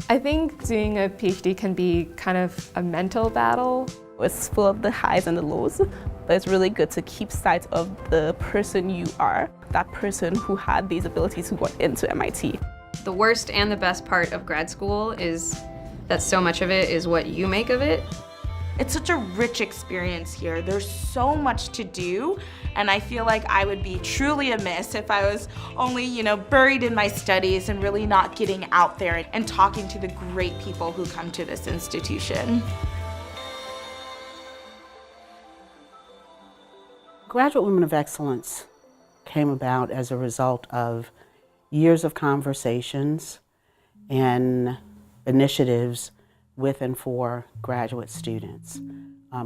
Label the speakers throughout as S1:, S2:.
S1: I think doing a PhD can be kind of a mental battle.
S2: It's full of the highs and the lows, but it's really good to keep sight of the person you are, that person who had these abilities who got into MIT.
S3: The worst and the best part of grad school is that so much of it is what you make of it.
S4: It's such a rich experience here. There's so much to do, and I feel like I would be truly amiss if I was only, buried in my studies and really not getting out there and talking to the great people who come to this institution.
S5: Graduate Women of Excellence came about as a result of years of conversations and initiatives with and for graduate students,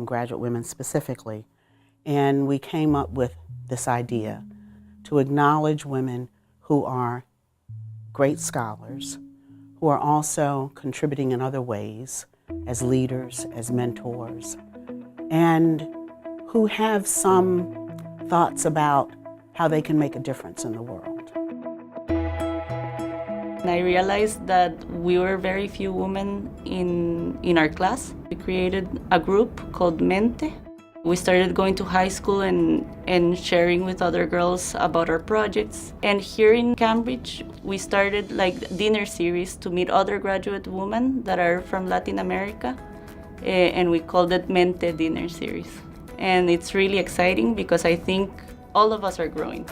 S5: graduate women specifically. And we came up with this idea to acknowledge women who are great scholars, who are also contributing in other ways as leaders, as mentors, and who have some thoughts about how they can make a difference in the world.
S6: And I realized that we were very few women in our class. We created a group called Mente. We started going to high school and sharing with other girls about our projects. And here in Cambridge, we started dinner series to meet other graduate women that are from Latin America. And we called it Mente Dinner Series. And it's really exciting because I think all of us are growing.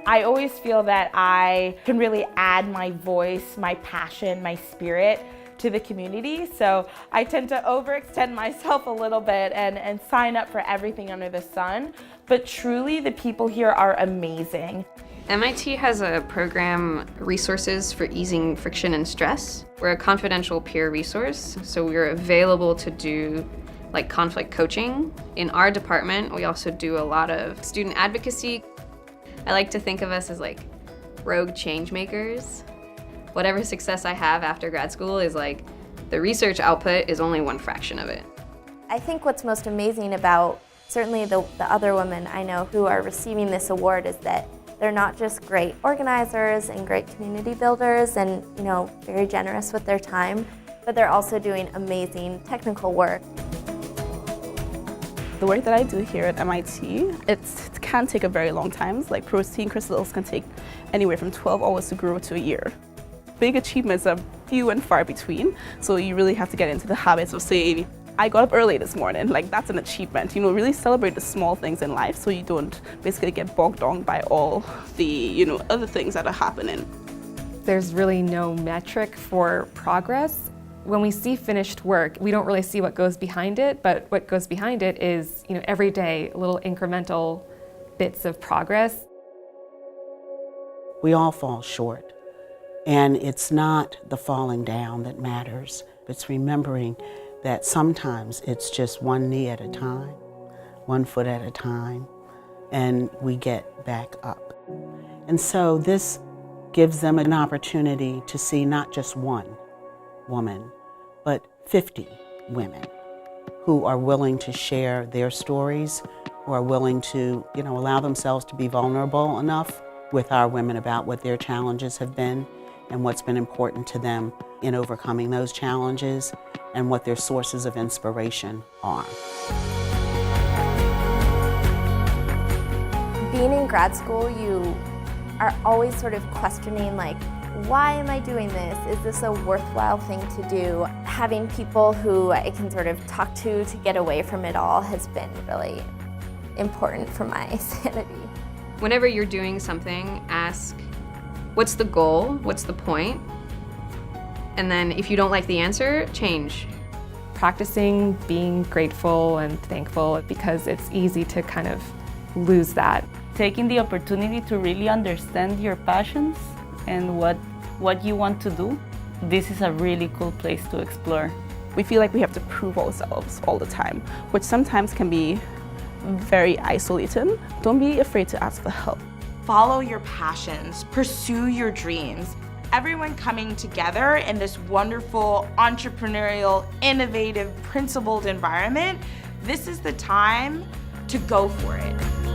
S4: I always feel that I can really add my voice, my passion, my spirit to the community. So I tend to overextend myself a little bit and sign up for everything under the sun. But truly, the people here are amazing.
S3: MIT has a program, Resources for Easing Friction and Stress. We're a confidential peer resource, so we're available to do conflict coaching. In our department, we also do a lot of student advocacy. I like to think of us as rogue change makers. Whatever success I have after grad school is the research output is only one fraction of it.
S7: I think what's most amazing about certainly the other women I know who are receiving this award is that they're not just great organizers and great community builders and very generous with their time, but they're also doing amazing technical work.
S2: The work that I do here at MIT, it can take a very long time. Protein crystals can take anywhere from 12 hours to grow to a year. Big achievements are few and far between, so you really have to get into the habits of saying, I got up early this morning, that's an achievement. Really celebrate the small things in life so you don't basically get bogged down by all the other things that are happening.
S1: There's really no metric for progress. When we see finished work, we don't really see what goes behind it, but what goes behind it is, every day, little incremental bits of progress.
S5: We all fall short, and it's not the falling down that matters. It's remembering that sometimes it's just one knee at a time, one foot at a time, and we get back up. And so this gives them an opportunity to see not just one woman, but 50 women who are willing to share their stories, who are willing to, allow themselves to be vulnerable enough with our women about what their challenges have been and what's been important to them in overcoming those challenges and what their sources of inspiration are.
S7: Being in grad school, you are always sort of questioning why am I doing this? Is this a worthwhile thing to do? Having people who I can sort of talk to get away from it all has been really important for my sanity.
S3: Whenever you're doing something, ask, what's the goal? What's the point? And then if you don't like the answer, change.
S1: Practicing being grateful and thankful because it's easy to kind of lose that.
S6: Taking the opportunity to really understand your passions and what you want to do, this is a really cool place to explore.
S2: We feel like we have to prove ourselves all the time, which sometimes can be very isolating. Don't be afraid to ask for help.
S4: Follow your passions, pursue your dreams. Everyone coming together in this wonderful, entrepreneurial, innovative, principled environment, this is the time to go for it.